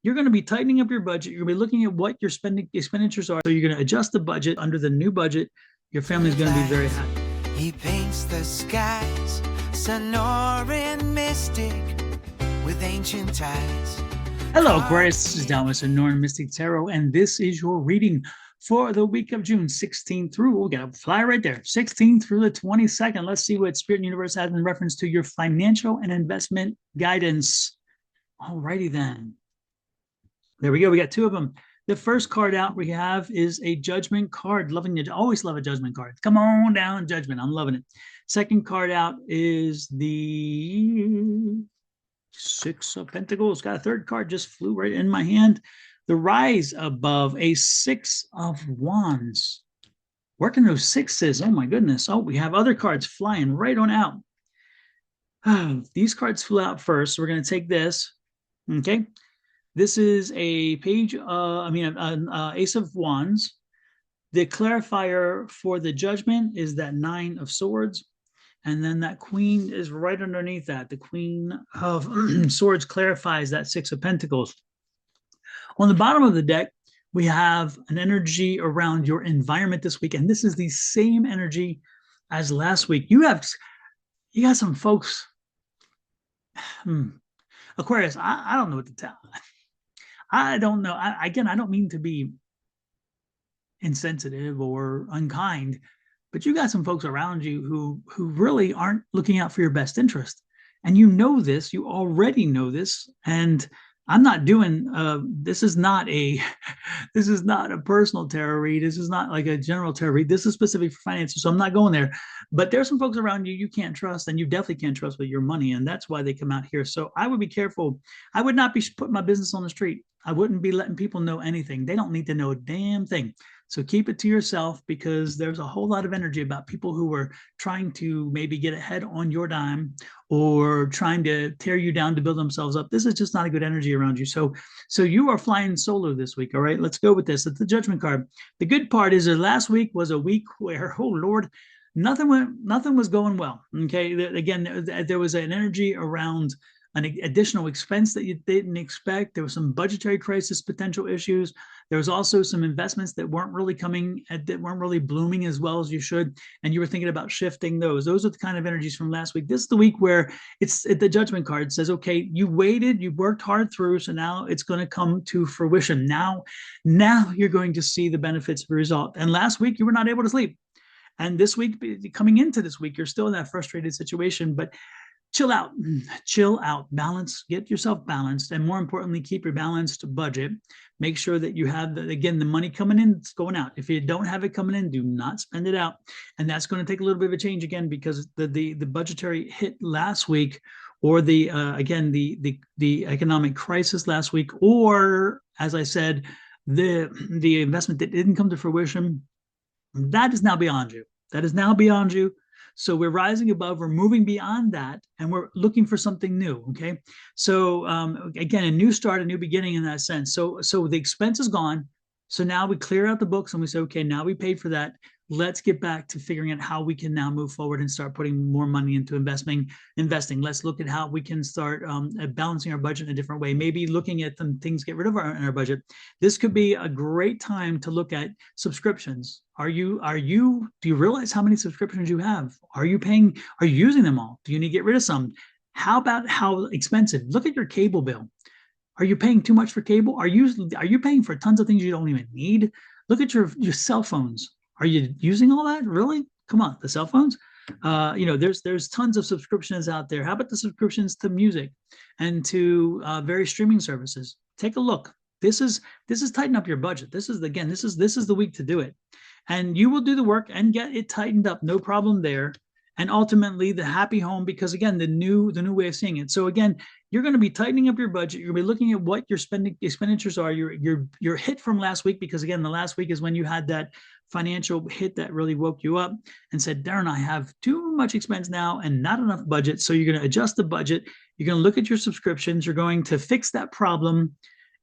You're going to be tightening up your budget. You're going to be looking at what your expenditures are. So you're going to adjust the budget under the new budget. Your family is going to be very happy. He paints the skies, Sonoran mystic with ancient ties. Hello, Aquarius. This is Dalmas Sonoran Mystic Tarot, and this is your reading for the week of June 16th through, we'll get a fly right there, 16th through the 22nd. Let's see what Spirit and Universe has in reference to your financial and investment guidance. Alrighty then. There we go. We got two of them. The first card out we have is a Judgment card. Loving it. Always love a Judgment card. Come on down, Judgment. I'm loving it. Second card out is the Six of Pentacles. Got a third card, just flew right in my hand. The Rise above, a Six of Wands. Working those sixes. Oh my goodness. Oh, we have other cards flying right on out. These cards flew out first. So we're going to take this. Okay. This is a page, Ace of Wands. The clarifier for the Judgment is that Nine of Swords. And then that Queen is right underneath that. The Queen of Swords clarifies that Six of Pentacles. On the bottom of the deck, we have an energy around your environment this week. And this is the same energy as last week. You got some folks. Aquarius, I don't know what to tell. I don't know. I don't mean to be insensitive or unkind, but you got some folks around you who really aren't looking out for your best interest. And you know this, you already know this. And I'm not doing, this is not a personal tarot read. This is not like a general tarot read. This is specific for finances. So I'm not going there, but there's some folks around you you can't trust, and you definitely can't trust with your money. And that's why they come out here. So I would be careful. I would not be putting my business on the street. I wouldn't be letting people know anything. They don't need to know a damn thing. So keep it to yourself, because there's a whole lot of energy about people who are trying to maybe get ahead on your dime or trying to tear you down to build themselves up. This is just not a good energy around you. So you are flying solo this week. All right, let's go with this. It's the Judgment card. The good part is that last week was a week where, oh Lord, nothing was going well. Okay, again, there was an energy around an additional expense that you didn't expect. There was some budgetary crisis potential issues. There was also some investments that weren't really blooming as well as you should, and you were thinking about shifting those. Those are the kind of energies from last week. This is the week where the Judgment card says, okay, you waited, you worked hard through, so now it's going to come to fruition. Now you're going to see the benefits of the result. And last week you were not able to sleep. And this week, coming into this week, you're still in that frustrated situation, but chill out, balance, get yourself balanced. And more importantly, keep your balanced budget. Make sure that you have, the money coming in, it's going out. If you don't have it coming in, do not spend it out. And that's going to take a little bit of a change again, because the budgetary hit last week, or the economic crisis last week, or as I said, the investment that didn't come to fruition, that is now beyond you. So we're rising above, we're moving beyond that, and we're looking for something new, okay? So again, a new start, a new beginning in that sense. So the expense is gone. So now we clear out the books and we say, okay, now we paid for that. Let's get back to figuring out how we can now move forward and start putting more money into investing. Let's look at how we can start balancing our budget in a different way. Maybe looking at some things, get rid of in our budget. This could be a great time to look at subscriptions. Do you realize how many subscriptions you have? Are you using them all? Do you need to get rid of some? How about how expensive? Look at your cable bill. Are you paying too much for cable? Are you paying for tons of things you don't even need? Look at your cell phones. Are you using all that? Really? Come on, the cell phones. There's tons of subscriptions out there. How about the subscriptions to music and to various streaming services? Take a look. This is tighten up your budget. This is the week to do it, and you will do the work and get it tightened up. No problem there. And ultimately, the happy home, because again, the new way of seeing it. So again, you're going to be tightening up your budget. You're going to be looking at what your expenditures are. Your hit from last week, because again, the last week is when you had that financial hit that really woke you up and said, darn, I have too much expense now and not enough budget. So you're going to adjust the budget. You're going to look at your subscriptions. You're going to fix that problem.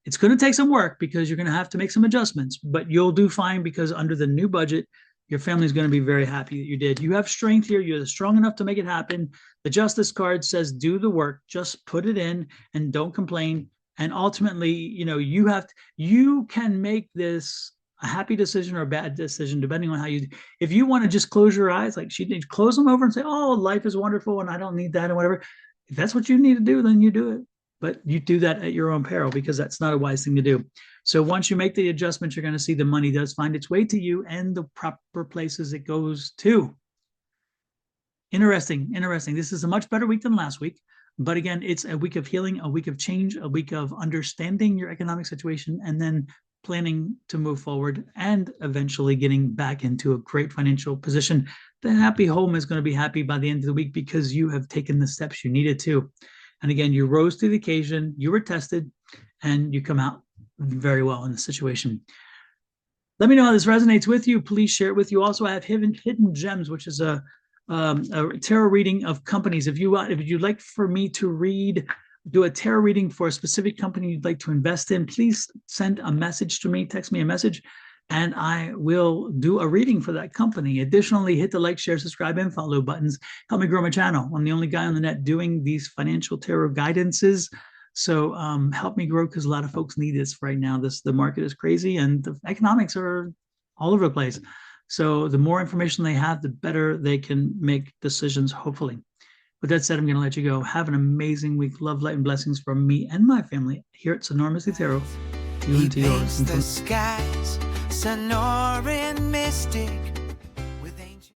It's going to take some work, because you're going to have to make some adjustments, but you'll do fine, because under the new budget, your family is going to be very happy that you did. You have strength here. You're strong enough to make it happen. The Justice card says, do the work. Just put it in and don't complain. And ultimately, you can make this a happy decision or a bad decision depending on how you. If you want to just close your eyes, like she did, close them over and say, "Oh, life is wonderful, and I don't need that," and whatever. If that's what you need to do, then you do it. But you do that at your own peril, because that's not a wise thing to do. So once you make the adjustments, you're going to see the money does find its way to you and the proper places it goes to. Interesting, interesting. This is a much better week than last week. But again, it's a week of healing, a week of change, a week of understanding your economic situation, and then planning to move forward and eventually getting back into a great financial position. The happy home is going to be happy by the end of the week because you have taken the steps you needed to. And again, you rose to the occasion, you were tested, and you come out very well in the situation. Let me know how this resonates with you. Please share it with you. Also, I have hidden gems, which is a tarot reading of companies. If you'd like for me to do a tarot reading for a specific company you'd like to invest in, please send a message to me, text me a message, and I will do a reading for that company. Additionally, hit the like, share, subscribe, and follow buttons. Help me grow my channel. I'm the only guy on the net doing these financial tarot guidances. So help me grow, because a lot of folks need this right now. The market is crazy and the economics are all over the place. So the more information they have, the better they can make decisions, hopefully. With that said, I'm going to let you go. Have an amazing week. Love, light, and blessings from me and my family here at Sonormously Tarot. You He into yours. paints the skies, Sonoran mystic,